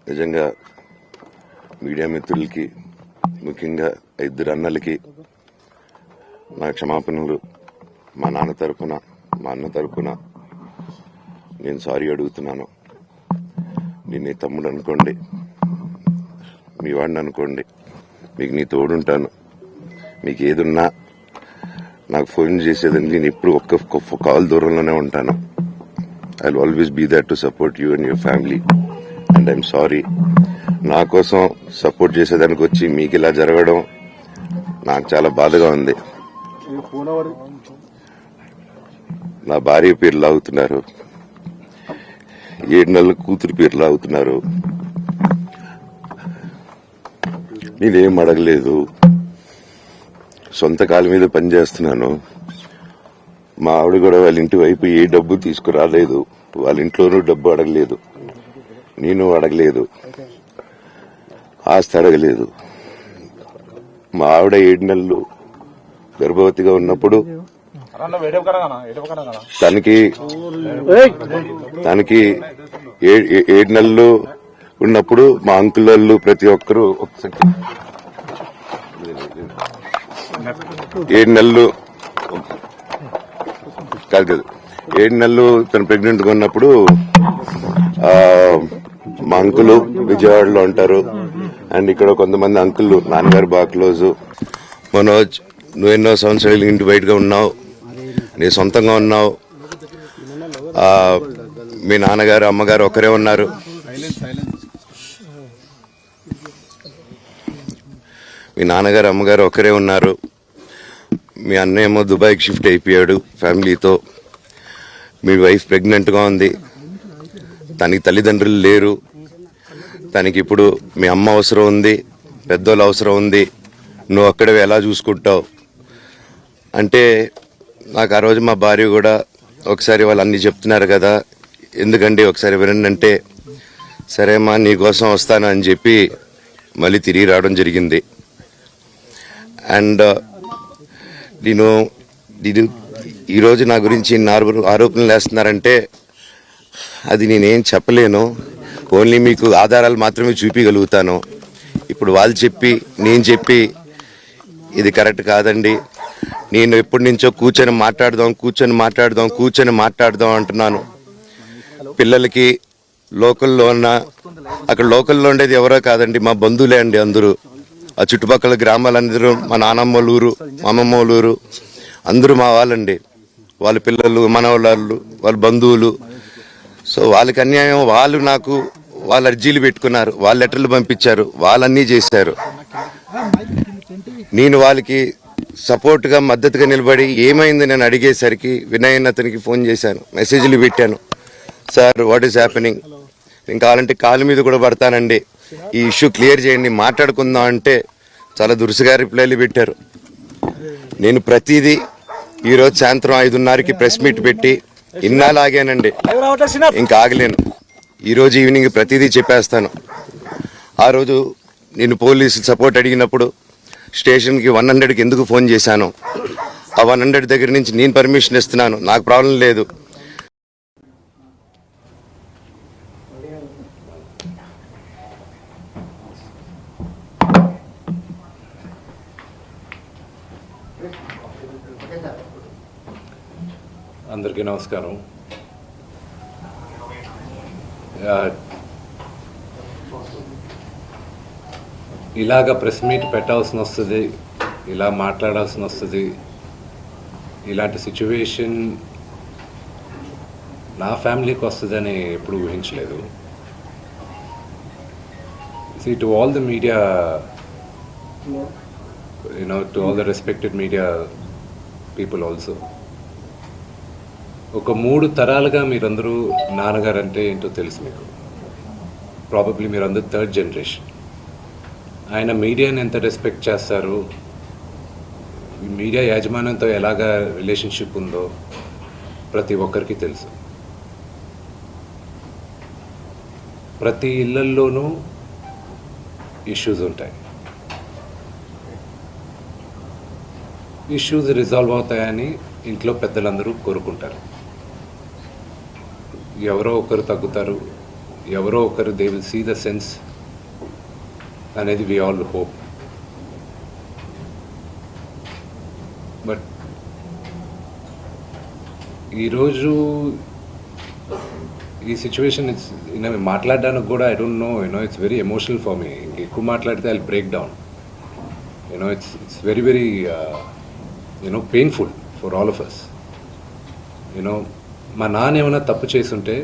నిజంగా మీడియా మిత్రులకి, ముఖ్యంగా ఇద్దరు అన్నలకి నా క్షమాపణలు. మా నాన్న తరపున, మా అన్న తరపున నేను సారీ అడుగుతున్నాను. నేను నీ తమ్ముడు అనుకోండి, మీ వాడిని అనుకోండి, మీకు నీ తోడుంటాను. మీకు ఏదున్నా నాకు ఫోన్ చేసేదండి. నేను ఎప్పుడు ఒక్క కాల్ దూరంలోనే ఉంటాను. I will always be there to support you and your family. And I'm sorry. నా కోసం సపోర్ట్ చేసేదానికి వచ్చి మీకు ఇలా జరగడం నాకు చాలా బాధగా ఉంది. నా భార్య పేరు లాగుతున్నారు, 7 నెలల కూతురు పేరు లాగుతున్నారు. నేనేం అడగలేదు, సొంత కాళ్ళ మీద పనిచేస్తున్నాను. మా ఆవిడ కూడా వాళ్ళ ఇంటి వైపు ఏ డబ్బు తీసుకురాలేదు, వాళ్ళ ఇంట్లోనూ డబ్బు అడగలేదు, నేను అడగలేదు, ఆస్తి అడగలేదు. మా ఆవిడ 7 నెలలు గర్భవతిగా ఉన్నప్పుడు తనకి 7 నెలలు ఉన్నప్పుడు మా అంకుల్ వాళ్ళు ప్రతి ఒక్కరూ 7 నెలలు కాదు 7 నెలలు తను ప్రెగ్నెంట్ గా ఉన్నప్పుడు మా అంకులు విజయవాడలో ఉంటారు. అండ్ ఇక్కడ కొంతమంది అంకుళ్ళు నాన్నగారు బాగా క్లోజు. మనోజ్, నువ్వు ఎన్నో సంవత్సరాలు ఇంటి బయటగా ఉన్నావు, నీ సొంతంగా ఉన్నావు. మీ నాన్నగారు అమ్మగారు ఒకరే ఉన్నారు. మీ నాన్నగారు అమ్మగారు ఒకరే ఉన్నారు. మీ అన్నయ్య ఏమో దుబాయ్కి షిఫ్ట్ అయిపోయాడు ఫ్యామిలీతో. మీ వైఫ్ ప్రెగ్నెంట్గా ఉంది, తనకి తల్లిదండ్రులు లేరు. తనకి ఇప్పుడు మీ అమ్మ అవసరం ఉంది, పెద్దోళ్ళ అవసరం ఉంది. నువ్వు అక్కడే ఎలా చూసుకుంటావు అంటే, నాకు ఆ రోజు మా భార్య కూడా ఒకసారి వాళ్ళు అన్నీ చెప్తున్నారు కదా, ఎందుకండి ఒకసారి వినండి అంటే, సరేమ్మా నీకోసం వస్తాను అని చెప్పి మళ్ళీ తిరిగి రావడం జరిగింది. అండ్ నేను ఈరోజు నా గురించి ఆరోపణలు వేస్తున్నారంటే అది నేనేం చెప్పలేను. ఓన్లీ మీకు ఆధారాలు మాత్రమే చూపించగలుగుతాను. ఇప్పుడు వాళ్ళు చెప్పి నేను చెప్పి ఇది కరెక్ట్ కాదండి. నేను ఎప్పటి నుంచో కూర్చొని మాట్లాడదాం అంటున్నాను. పిల్లలకి లోకల్లో ఉన్న, అక్కడ లోకల్లో ఉండేది ఎవరో కాదండి, మా బంధువులే అండి అందరూ. ఆ చుట్టుపక్కల గ్రామాలందరూ మా నానమ్మ ఊరు, మా అమ్మమ్మ ఊరు అందరూ మా వాళ్ళండి. వాళ్ళ పిల్లలు, మనవాళ్ళు, వాళ్ళ బంధువులు. సో వాళ్ళకి అన్యాయం, వాళ్ళు నాకు వాళ్ళ అర్జీలు పెట్టుకున్నారు, వాళ్ళ లెటర్లు పంపించారు, వాళ్ళన్నీ చేశారు. నేను వాళ్ళకి సపోర్ట్గా మద్దతుగా నిలబడి ఏమైంది నేను అడిగేసరికి వినయ్ అతనికి ఫోన్ చేశాను, మెసేజ్లు పెట్టాను. సార్ వాట్ ఈస్ హ్యాపెనింగ్, నేను కావాలంటే కాళ్ళ మీద కూడా పడతానండి, ఈ ఇష్యూ క్లియర్ చేయండి, మాట్లాడుకుందాం అంటే చాలా దురుసుగా రిప్లైలు పెట్టారు. నేను ప్రతిదీ ఈరోజు సాయంత్రం 5:30కి ప్రెస్ మీట్ పెట్టి ఇన్నాళ్ళు ఆగానండి, ఇంకా ఆగలేను. ఈరోజు ఈవినింగ్ ప్రతిదీ చెప్పేస్తాను. ఆ రోజు నేను పోలీసు సపోర్ట్ అడిగినప్పుడు స్టేషన్కి 100కి ఎందుకు ఫోన్ చేశాను, ఆ 100 దగ్గర నుంచి నేను పర్మిషన్ ఇస్తున్నాను, నాకు ప్రాబ్లం లేదు. అందరికీ నమస్కారం. ఇలాగ ప్రెస్ మీట్ పెట్టాల్సిన వస్తుంది, ఇలా మాట్లాడాల్సిన వస్తుంది, ఇలాంటి సిచ్యువేషన్ నా ఫ్యామిలీకి వస్తుందని ఎప్పుడు ఊహించలేదు. See, to all the media, to all the respected media people also, ఒక 3 తరాలుగా మీరందరూ నాన్నగారు అంటే ఏంటో తెలుసు మీకు. ప్రాబబ్లీ మీరందరూ 3rd జనరేషన్. ఆయన మీడియాని ఎంత రెస్పెక్ట్ చేస్తారు, మీడియా యాజమాన్యంతో ఎలాగా రిలేషన్షిప్ ఉందో ప్రతి ఒక్కరికి తెలుసు. ప్రతి ఇళ్లల్లోనూ ఇష్యూస్ ఉంటాయి. ఇష్యూస్ రిజాల్వ్ అవుతాయని ఇంట్లో పెద్దలందరూ కోరుకుంటారు. ఎవరో ఒకరు తగ్గుతారు, ఎవరో ఒకరు they will see the sense అనేది వి ఆల్ హోప్. బట్ ఈరోజు ఈ సిచ్యువేషన్ మాట్లాడడానికి కూడా I don't know, it's very emotional for me. ఎక్కువ మాట్లాడితే I break down. It's very very painful for all of us. మా నాన్న ఏమైనా తప్పు చేస్తుంటే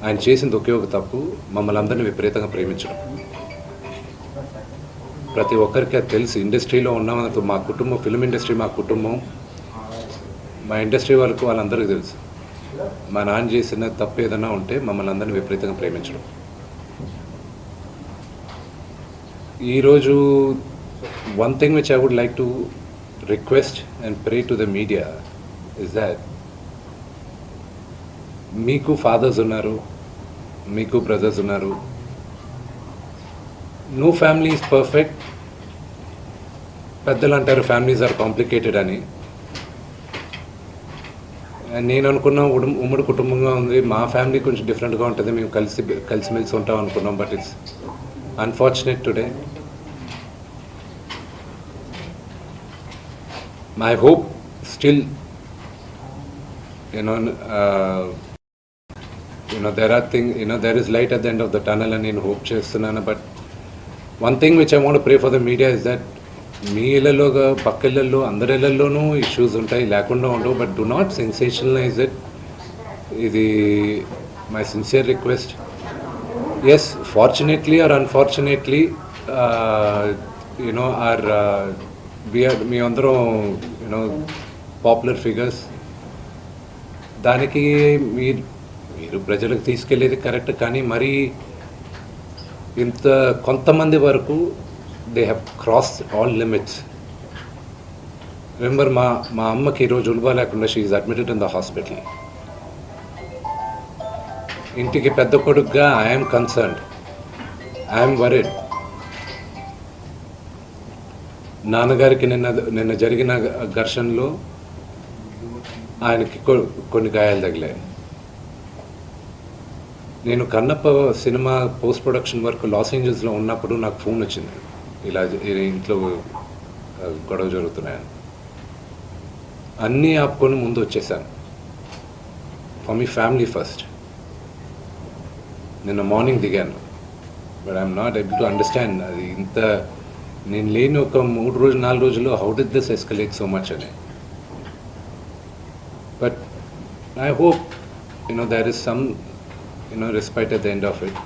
ఆయన చేసింది ఒకే ఒక తప్పు, మమ్మల్ని అందరినీ విపరీతంగా ప్రేమించడం. ప్రతి ఒక్కరికి అది తెలుసు. ఇండస్ట్రీలో ఉన్నంత మా కుటుంబం, ఫిల్మ్ ఇండస్ట్రీ మా కుటుంబం, మా ఇండస్ట్రీ వాళ్ళందరికీ తెలుసు. మా నాన్న చేసిన తప్పు ఏదైనా ఉంటే మమ్మల్ని అందరినీ విపరీతంగా ప్రేమించడం. ఈరోజు one thing which I would like to request and pray to the media is that మీకు ఫాదర్స్ ఉన్నారు, మీకు బ్రదర్స్ ఉన్నారు. No family is perfect. పెద్దలు అంటారు ఫ్యామిలీస్ ఆర్ కాంప్లికేటెడ్ అని. నేను అనుకున్న ఉమ్మడి కుటుంబంగా ఉంది, మా ఫ్యామిలీ కొంచెం డిఫరెంట్గా ఉంటుంది, మేము కలిసిమెలిసి ఉంటాం అనుకున్నాం. But it's unfortunate today. My hope still there is light at the end of the tunnel అని నేను హోప్ చేస్తున్నాను. But one thing which I want pray for the media is that మీ ఇళ్లలోగా పక్క ఇళ్లలో అందరి ఇళ్లలోనూ ఇష్యూస్ ఉంటాయి, లేకుండా ఉండవు. But do not sensationalise it. ఇది my sincere request. Yes, fortunately or unfortunately మీ అందరం పాపులర్ ఫిగర్స్. దానికి మీరు ప్రజలకు తీసుకెళ్ళేది కరెక్ట్, కానీ మరీ ఇంత కొంతమంది వరకు they have cross all limits. Remember, మా అమ్మకి ఈరోజు ఉల్బా లేకుండా she is admitted in the hospital. ఇంటికి పెద్ద కొడుకుగా ఐఎమ్ కన్సర్న్డ్, ఐఎమ్ వరీడ్. నాన్నగారికి నిన్న జరిగిన ఘర్షణలో ఆయనకి కొన్ని గాయాలు తగిలాయి. నేను Kannappa cinema post production work Los ఏంజల్స్లో ఉన్నప్పుడు నాకు ఫోన్ వచ్చింది, ఇలా ఇంట్లో గొడవ జరుగుతున్నాయని. అన్నీ ఆపుకొని ముందు వచ్చేసాను. For me family first. నిన్న మార్నింగ్ దిగాను. But I'm not able to understand అది ఇంత నేను లేని ఒక 4 రోజుల్లో how did this escalate so much అని. But I hope there is some respite at the end of it.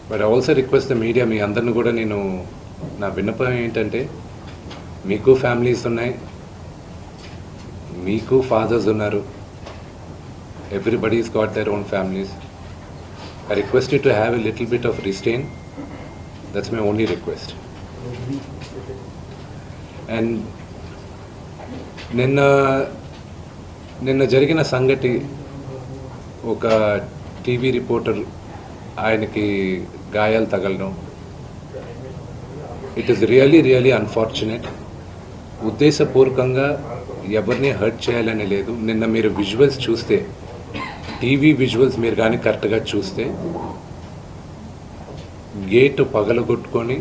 But I also request the media, మీ అందరిని కూడా నేను నా విన్నపం ఏంటంటే, మీకు ఫ్యామిలీస్ ఉన్నాయి, మీకు ఫాదర్స్ ఉన్నారు, everybody's got their own families. I request you to have a little bit of restraint. That's my only request. And నిన్న జరిగిన సంగతి, ఒక టీవీ రిపోర్టర్ ఆయనకి గాయాలు తగలడం, ఇట్ ఈస్ రియలీ అన్ఫార్చునేట్. ఉద్దేశపూర్వకంగా ఎవరిని హర్ట్ చేయాలని లేదు. నిన్న మీరు విజువల్స్ చూస్తే, టీవీ విజువల్స్ మీరు కానీ కరెక్ట్గా చూస్తే, గేటు పగలగొట్టుకొని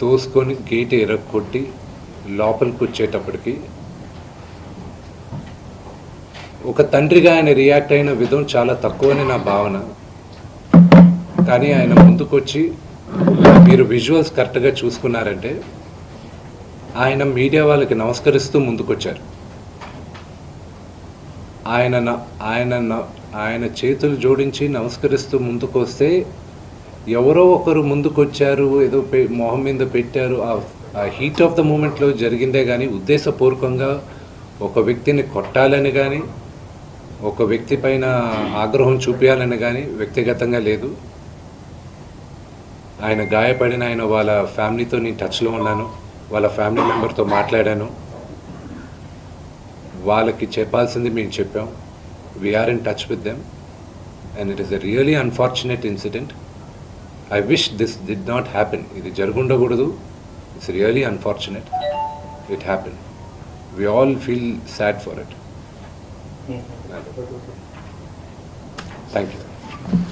తోసుకొని గేటు ఎరగొట్టి లోపలికి వచ్చేటప్పటికి ఒక తండ్రిగా ఆయన రియాక్ట్ అయిన విధం చాలా తక్కువని నా భావన. కానీ ఆయన ముందుకొచ్చి, మీరు విజువల్స్ కరెక్ట్గా చూసుకున్నారంటే, ఆయన మీడియా వాళ్ళకి నమస్కరిస్తూ ముందుకొచ్చారు. ఆయన చేతులు జోడించి నమస్కరిస్తూ ముందుకు వస్తే, ఎవరో ఒకరు ముందుకొచ్చారు, ఏదో మొహం మీద పెట్టారు. ఆ హీట్ ఆఫ్ ద మూమెంట్లో జరిగిందే కానీ ఉద్దేశపూర్వకంగా ఒక వ్యక్తిని కొట్టాలని కానీ, ఒక వ్యక్తి పైన ఆగ్రహం చూపించాలని కానీ వ్యక్తిగతంగా లేదు. ఆయన గాయపడిన వాళ్ళ ఫ్యామిలీతో నేను టచ్లో ఉన్నాను, వాళ్ళ ఫ్యామిలీ మెంబర్తో మాట్లాడాను. వాళ్ళకి చెప్పాల్సింది మేము చెప్పాం. We are in touch with them and it is a really unfortunate incident. I wish this did not happen. ఇది జరుగుండకూడదు. It's really unfortunate. It happen. We all feel sad for it. Thank you